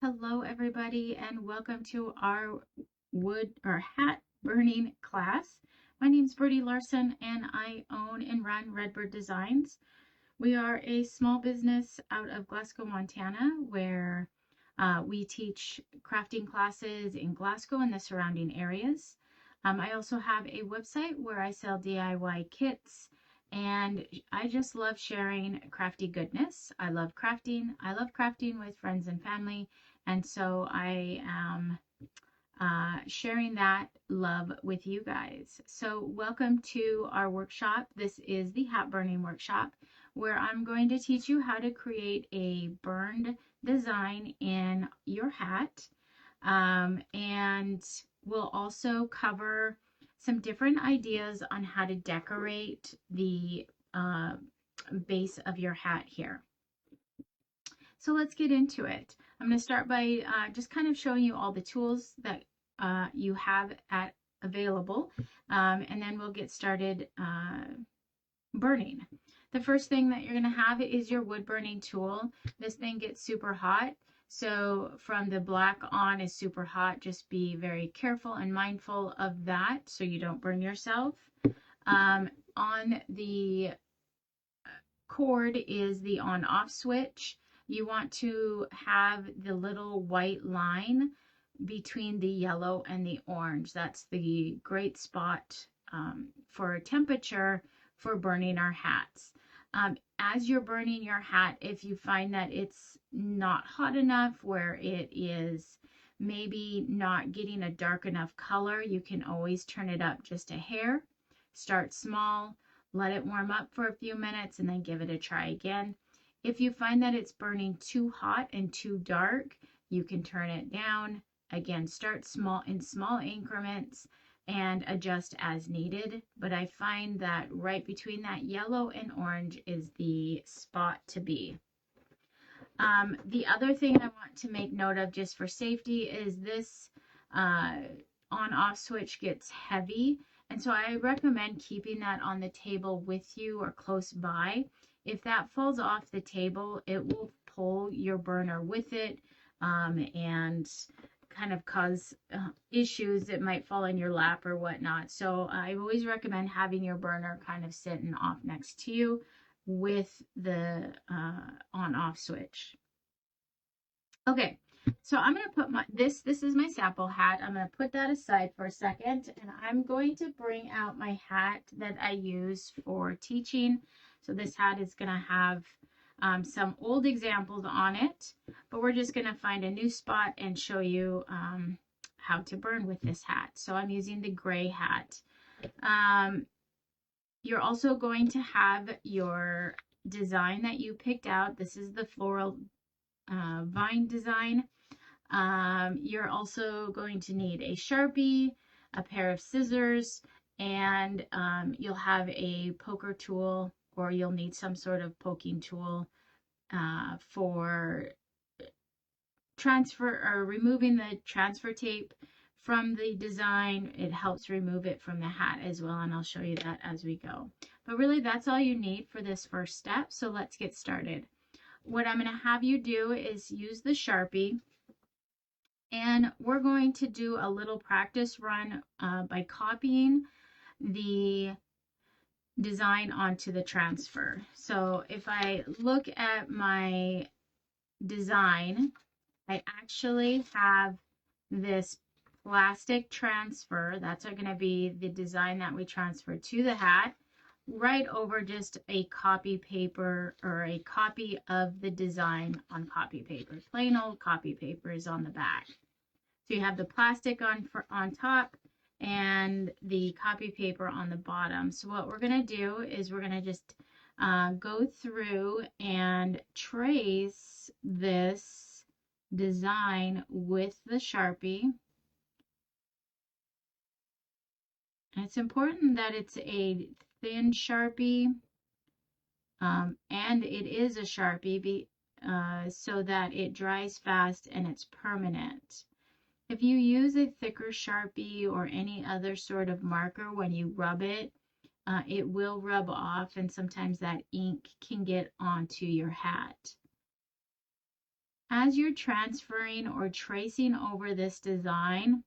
Hello, everybody, and welcome to our wood or hat burning class. My name is Bertie Larson, and I own and run Redbird Designs. We are a small business out of Glasgow, Montana, where we teach crafting classes in Glasgow and the surrounding areas. I also have a website where I sell DIY kits, and I just love sharing crafty goodness. I love crafting. I love crafting with friends and family, and so I am sharing that love with you guys. So, welcome to our workshop. This is the hat burning workshop where I'm going to teach you how to create a burned design in your hat. And we'll also cover some different ideas on how to decorate the base of your hat here. So let's get into it. I'm going to start by just kind of showing you all the tools that you have available, and then we'll get started burning. The first thing that you're going to have is your wood burning tool. This thing gets super hot. So from the black on is super hot. Just be very careful and mindful of that so you don't burn yourself. On the cord is the on-off switch. You want to have the little white line between the yellow and the orange. That's the great spot for temperature for burning our hats. As you're burning your hat, if you find that it's not hot enough where it is maybe not getting a dark enough color, you can always turn it up just a hair. Start small, let it warm up for a few minutes, and then give it a try again. If you find that it's burning too hot and too dark, you can turn it down. Again, start small in small increments and adjust as needed. But I find that right between that yellow and orange is the spot to be. The other thing I want to make note of just for safety is this on-off switch gets heavy. And so I recommend keeping that on the table with you or close by. If that falls off the table, it will pull your burner with it and kind of cause issues. It might fall in your lap or whatnot. So I always recommend having your burner kind of sitting off next to you with the on-off switch. Okay, so I'm going to put this is my sample hat. I'm going to put that aside for a second, and I'm going to bring out my hat that I use for teaching. So this hat is going to have some old examples on it, but we're just going to find a new spot and show you how to burn with this hat. So I'm using the gray hat. You're also going to have your design that you picked out. This is the floral vine design. You're also going to need a Sharpie, a pair of scissors, and you'll have a poker tool, or you'll need some sort of poking tool for transfer or removing the transfer tape from the design. It helps remove it from the hat as well, and I'll show you that as we go. But really, that's all you need for this first step, so let's get started. What I'm going to have you do is use the Sharpie, and we're going to do a little practice run by copying the design onto the transfer. So if I look at my design, I actually have this plastic transfer. That's going to be the design that we transfer to the hat, right over just a copy paper or a copy of the design on copy paper. Plain old copy paper is on the back. So you have the plastic on top and the copy paper on the bottom. So what we're going to do is we're going to just go through and trace this design with the Sharpie. And it's important that it's a thin Sharpie, and it is a Sharpie so that it dries fast and it's permanent. If you use a thicker Sharpie or any other sort of marker, when you rub it, it will rub off, and sometimes that ink can get onto your hat. as you're transferring or tracing over this design,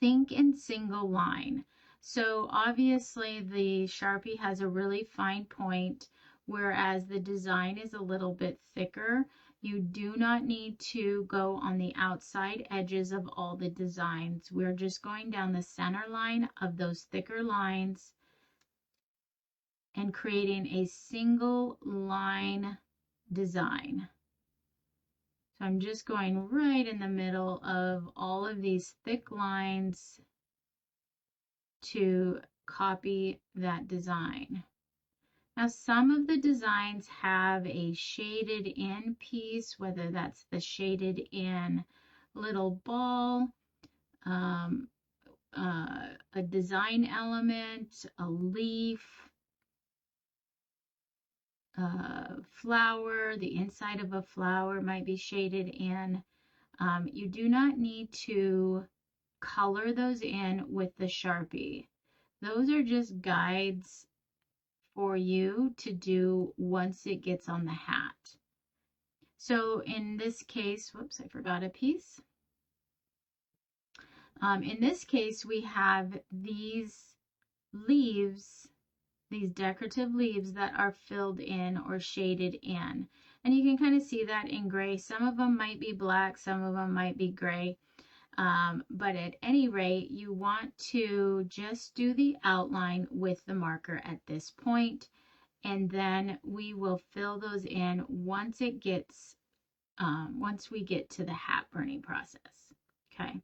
think in single line. So obviously the Sharpie has a really fine point, whereas the design is a little bit thicker. You do not need to go on the outside edges of all the designs. We're just going down the center line of those thicker lines and creating a single line design. So I'm just going right in the middle of all of these thick lines to copy that design. Now, some of the designs have a shaded in piece, whether that's the shaded in little ball, a design element, a leaf, flower, the inside of a flower might be shaded in. You do not need to color those in with the Sharpie. Those are just guides for you to do once it gets on the hat. So in this case, whoops, I forgot a piece. In this case, we have these leaves, these decorative leaves that are filled in or shaded in. And you can kind of see that in gray. Some of them might be black, some of them might be gray. But at any rate, you want to just do the outline with the marker at this point, and then we will fill those in once it gets, once we get to the hat burning process. Okay,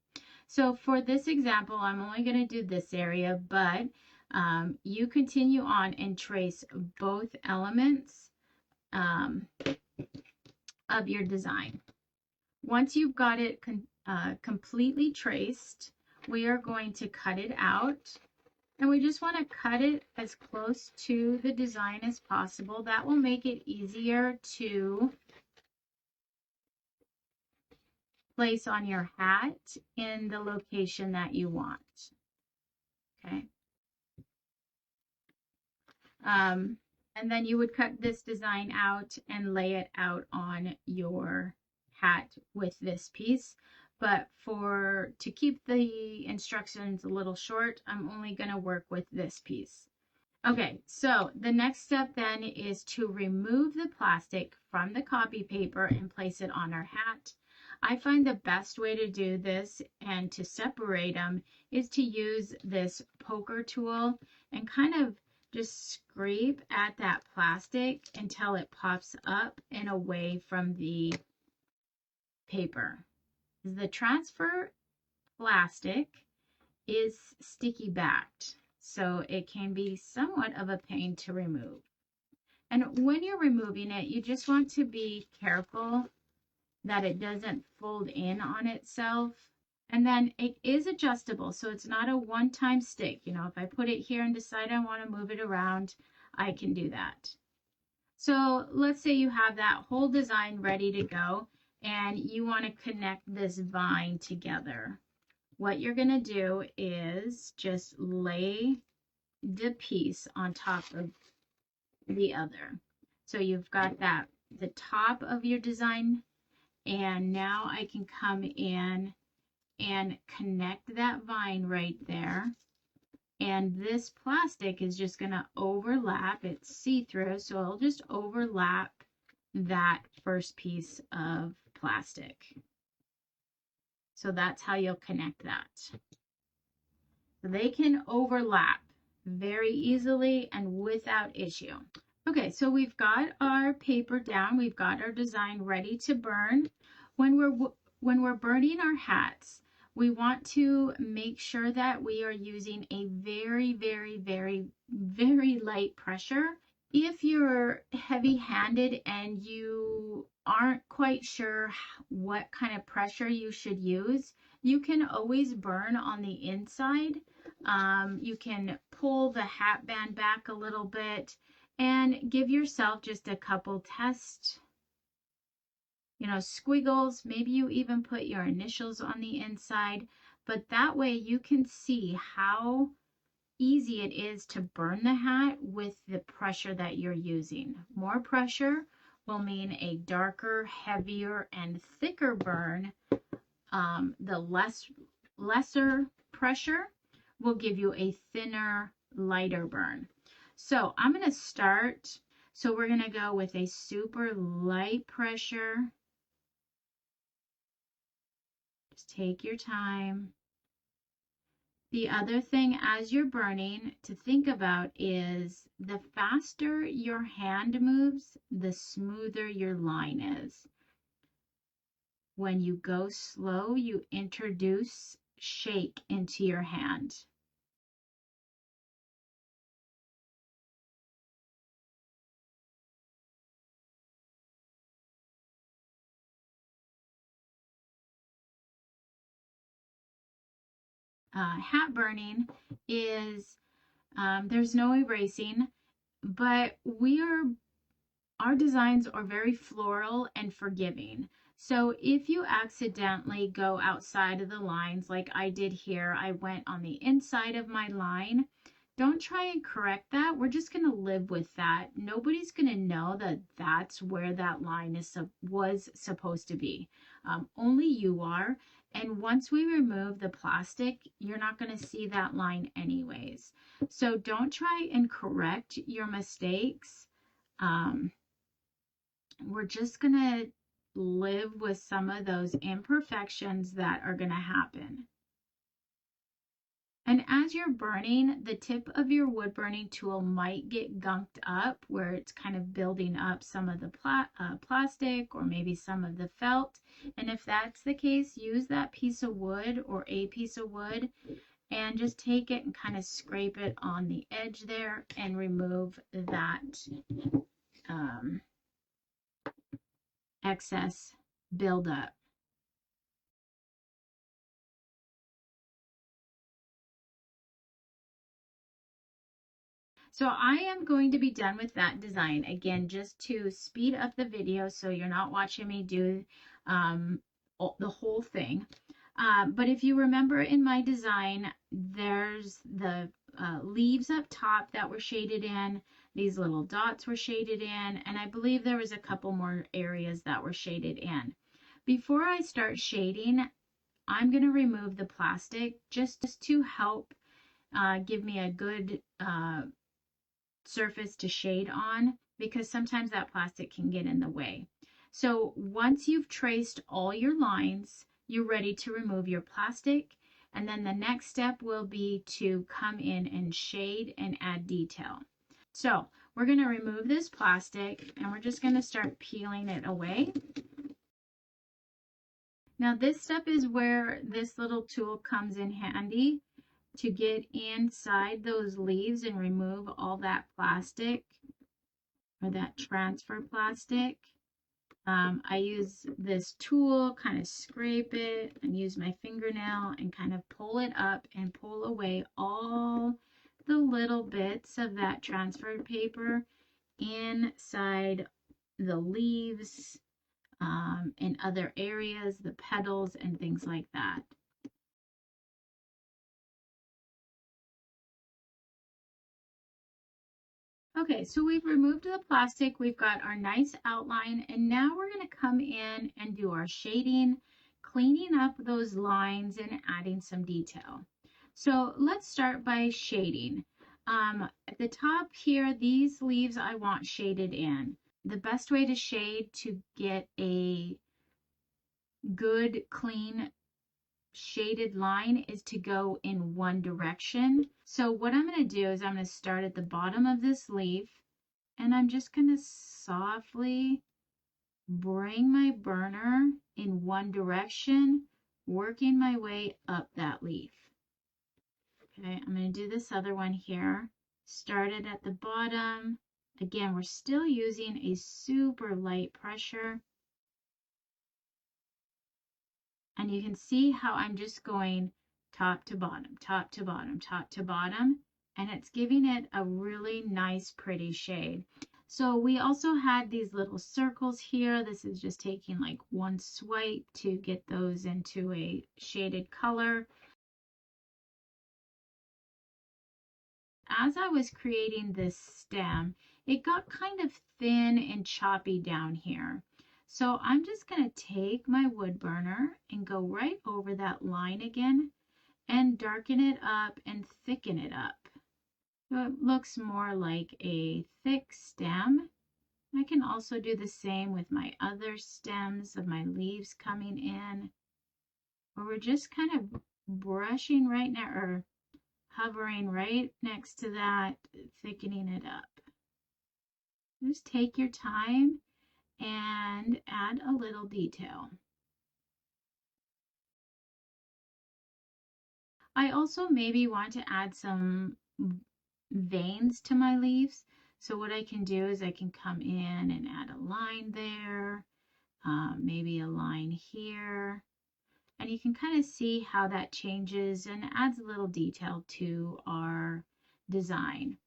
so for this example, I'm only going to do this area, but you continue on and trace both elements of your design. Once you've got it completely traced, we are going to cut it out, and we just want to cut it as close to the design as possible. That will make it easier to place on your hat in the location that you want. Okay. And then you would cut this design out and lay it out on your hat with this piece. But to keep the instructions a little short, I'm only going to work with this piece. Okay, so the next step then is to remove the plastic from the copy paper and place it on our hat. I find the best way to do this and to separate them is to use this poker tool and kind of just scrape at that plastic until it pops up and away from the paper. The transfer plastic is sticky backed, so it can be somewhat of a pain to remove. And when you're removing it, you just want to be careful that it doesn't fold in on itself. And then it is adjustable, so it's not a one-time stick. You know, if I put it here and decide I want to move it around, I can do that. So let's say you have that whole design ready to go and you want to connect this vine together. What you're going to do is just lay the piece on top of the other. So you've got that, the top of your design, and now I can come in and connect that vine right there. And this plastic is just going to overlap. It's see-through, so I'll just overlap that first piece of plastic. So that's how you'll connect that. So they can overlap very easily and without issue. Okay, so we've got our paper down. We've got our design ready to burn. When we're burning our hats, we want to make sure that we are using a very, very, very, very light pressure. If you're heavy-handed and you aren't quite sure what kind of pressure you should use, you can always burn on the inside. You can pull the hat band back a little bit and give yourself just a couple test, squiggles. Maybe you even put your initials on the inside, but that way you can see how easy it is to burn the hat with the pressure that you're using. More pressure will mean a darker, heavier, and thicker burn. The lesser pressure will give you a thinner, lighter burn. So I'm going to start. So we're going to go with a super light pressure. Just take your time. The other thing as you're burning to think about is the faster your hand moves, the smoother your line is. When you go slow, you introduce shake into your hand. Hat burning is there's no erasing, but our designs are very floral and forgiving. So if you accidentally go outside of the lines like I did here, I went on the inside of my line. Don't try and correct that. We're just going to live with that. Nobody's going to know that that's where that line was supposed to be. Only you are. And once we remove the plastic, you're not going to see that line anyways. So don't try and correct your mistakes. We're just going to live with some of those imperfections that are going to happen. And as you're burning, the tip of your wood burning tool might get gunked up where it's kind of building up some of the plastic or maybe some of the felt. And if that's the case, use that piece of wood or a piece of wood and just take it and kind of scrape it on the edge there and remove that excess buildup. So I am going to be done with that design again, just to speed up the video so you're not watching me do the whole thing. But if you remember in my design, there's the leaves up top that were shaded in. These little dots were shaded in, and I believe there was a couple more areas that were shaded in. Before I start shading, I'm going to remove the plastic just to help give me a good surface to shade on, because sometimes that plastic can get in the way. So once you've traced all your lines, you're ready to remove your plastic, and then the next step will be to come in and shade and add detail. So we're going to remove this plastic and we're just going to start peeling it away. Now this step is where this little tool comes in handy to get inside those leaves and remove all that plastic or that transfer plastic. I use this tool, kind of scrape it and use my fingernail and kind of pull it up and pull away all the little bits of that transferred paper inside the leaves and other areas, the petals and things like that. Okay, so we've removed the plastic, we've got our nice outline, and now we're going to come in and do our shading, cleaning up those lines and adding some detail. So let's start by shading. At the top here, these leaves I want shaded in. The best way to shade to get a good, clean shaded line is to go in one direction. So what I'm going to do is I'm going to start at the bottom of this leaf and I'm just going to softly bring my burner in one direction, working my way up that leaf. Okay, I'm going to do this other one here. Started at the bottom. Again, we're still using a super light pressure. And you can see how I'm just going top to bottom, top to bottom, top to bottom, and it's giving it a really nice, pretty shade. So we also had these little circles here. This is just taking like one swipe to get those into a shaded color. As I was creating this stem, it got kind of thin and choppy down here. So I'm just going to take my wood burner and go right over that line again and darken it up and thicken it up. So it looks more like a thick stem. I can also do the same with my other stems of my leaves coming in, where we're just kind of brushing right now, or hovering right next to that, thickening it up. Just take your time and add a little detail. I also maybe want to add some veins to my leaves. So what I can do is I can come in and add a line there, maybe a line here, and you can kind of see how that changes and adds a little detail to our design.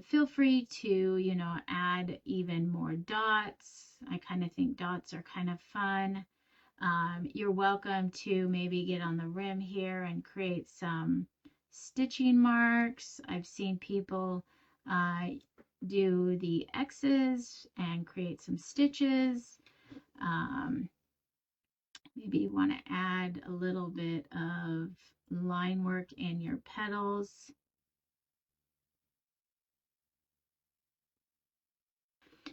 Feel free to, add even more dots. I kind of think dots are kind of fun. You're welcome to maybe get on the rim here and create some stitching marks. I've seen people do the X's and create some stitches. Maybe you want to add a little bit of line work in your petals.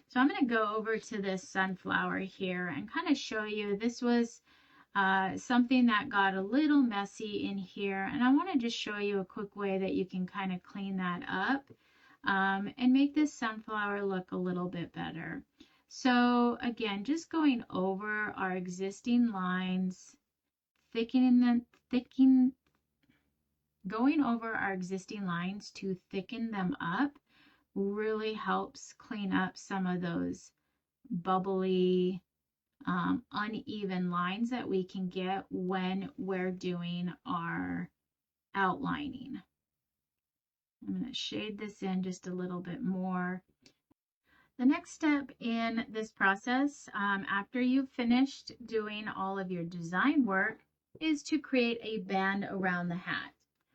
So I'm going to go over to this sunflower here and kind of show you, this was something that got a little messy in here, and I want to just show you a quick way that you can kind of clean that up and make this sunflower look a little bit better. So again, just going over our existing lines, going over our existing lines to thicken them up really helps clean up some of those bubbly, uneven lines that we can get when we're doing our outlining. I'm going to shade this in just a little bit more. The next step in this process, after you've finished doing all of your design work, is to create a band around the hat.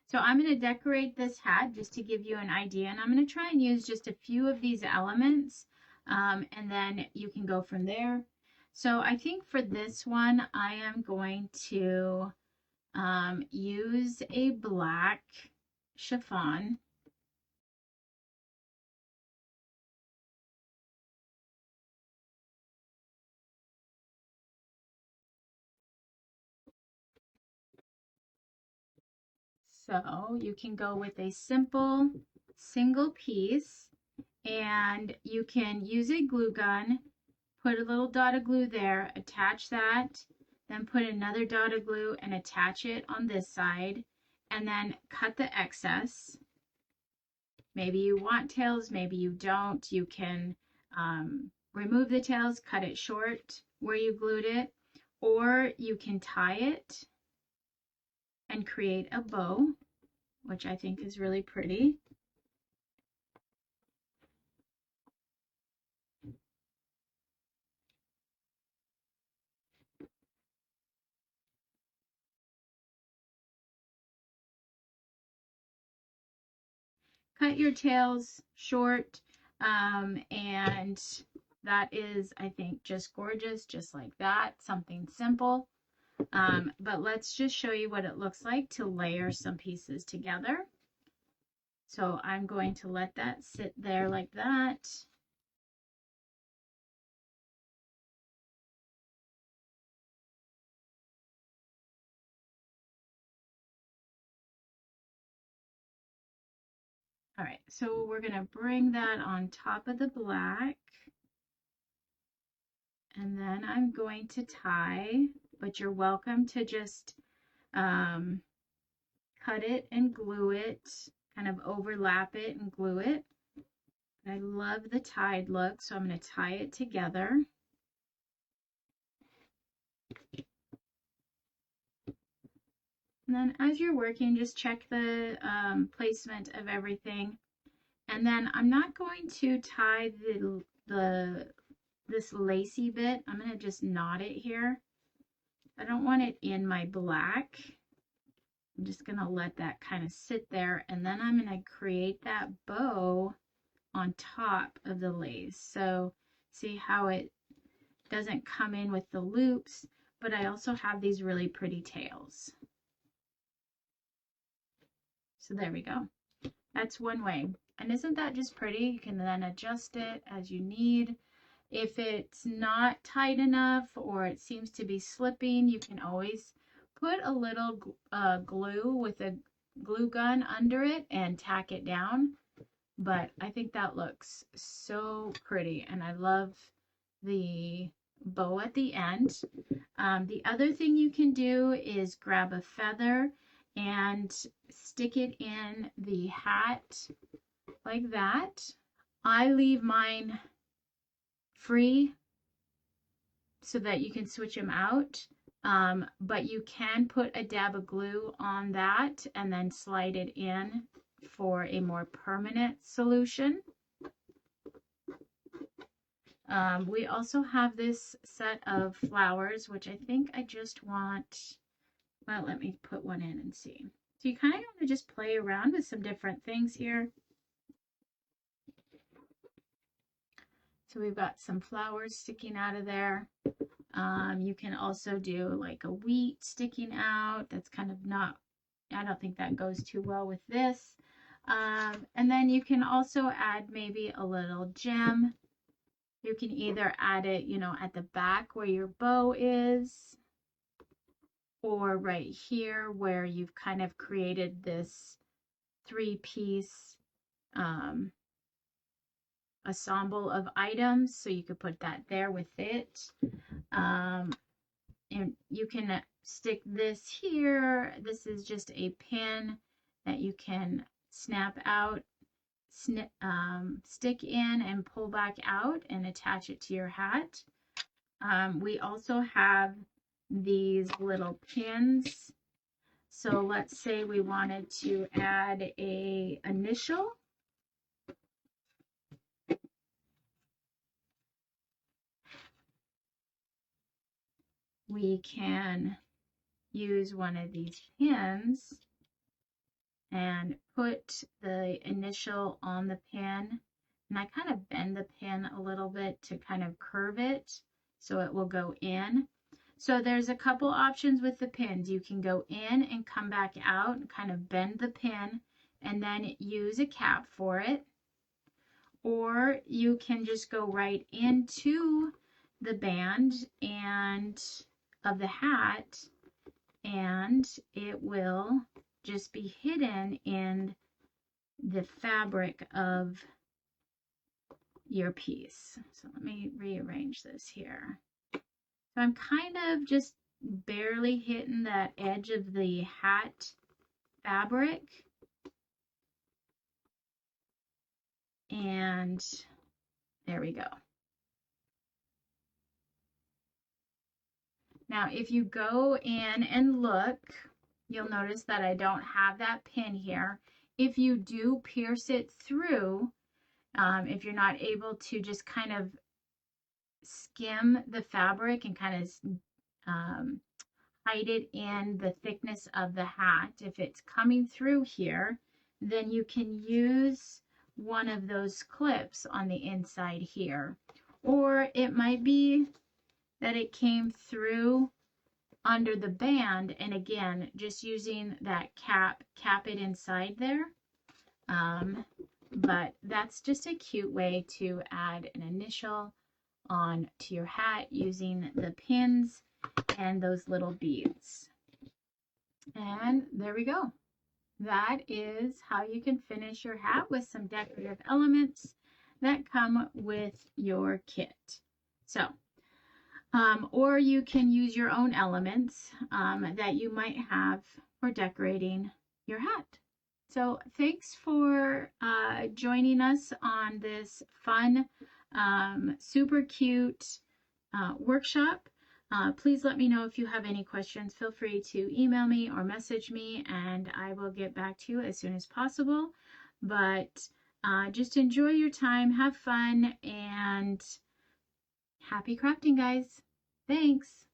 So I'm going to decorate this hat just to give you an idea, and I'm going to try and use just a few of these elements, and then you can go from there. So I think for this one, I am going to use a black chiffon. So you can go with a simple single piece, and you can use a glue gun, put a little dot of glue there, attach that, then put another dot of glue and attach it on this side, and then cut the excess. Maybe you want tails, maybe you don't. You can remove the tails, cut it short where you glued it, or you can tie it and create a bow, which I think is really pretty. Cut your tails short, and that is, I think, just gorgeous, just like that, something simple. But let's just show you what it looks like to layer some pieces together. So I'm going to let that sit there like that. All right, so we're going to bring that on top of the black. And then I'm going to tie, but you're welcome to just cut it and glue it, kind of overlap it and glue it. I love the tied look, so I'm going to tie it together. And then as you're working, just check the placement of everything. And then I'm not going to tie this lacy bit. I'm going to just knot it here. I don't want it in my black. I'm just going to let that kind of sit there. And then I'm going to create that bow on top of the lace. So see how it doesn't come in with the loops, but I also have these really pretty tails. So there we go. That's one way. And isn't that just pretty? You can then adjust it as you need. If it's not tight enough or it seems to be slipping, you can always put a little glue with a glue gun under it and tack it down. But I think that looks so pretty, and I love the bow at the end. The other thing you can do is grab a feather and stick it in the hat like that. I leave mine free so that you can switch them out, but you can put a dab of glue on that and then slide it in for a more permanent solution. We also have this set of flowers, which I think I just want, well, let me put one in and see. So you kind of want to just play around with some different things here. So we've got some flowers sticking out of there. You can also do like a wheat sticking out. That's kind of not, I don't think that goes too well with this. And then you can also add maybe a little gem. You can either add it, you know, at the back where your bow is, or right here where you've kind of created this three-piece ensemble of items. So you could put that there with it. And you can stick this here. This is just a pin that you can snap out, stick in and pull back out and attach it to your hat. We also have these little pins. So let's say we wanted to add a initial. We can use one of these pins and put the initial on the pin. And I kind of bend the pin a little bit to kind of curve it so it will go in. So there's a couple options with the pins. You can go in and come back out and kind of bend the pin and then use a cap for it. Or you can just go right into the band and of the hat, and it will just be hidden in the fabric of your piece. So let me rearrange this here. So I'm kind of just barely hitting that edge of the hat fabric. And there we go. Now, if you go in and look, you'll notice that I don't have that pin here. If you do pierce it through, if you're not able to just kind of skim the fabric and kind of hide it in the thickness of the hat, if it's coming through here, then you can use one of those clips on the inside here. Or it might be that it came through under the band, and again, just using that cap it inside there. But that's just a cute way to add an initial on to your hat using the pins and those little beads. And there we go. That is how you can finish your hat with some decorative elements that come with your kit. So, or you can use your own elements that you might have for decorating your hat. So thanks for joining us on this fun, super cute workshop. Please let me know if you have any questions. Feel free to email me or message me, and I will get back to you as soon as possible. But just enjoy your time, have fun, and happy crafting, guys. Thanks.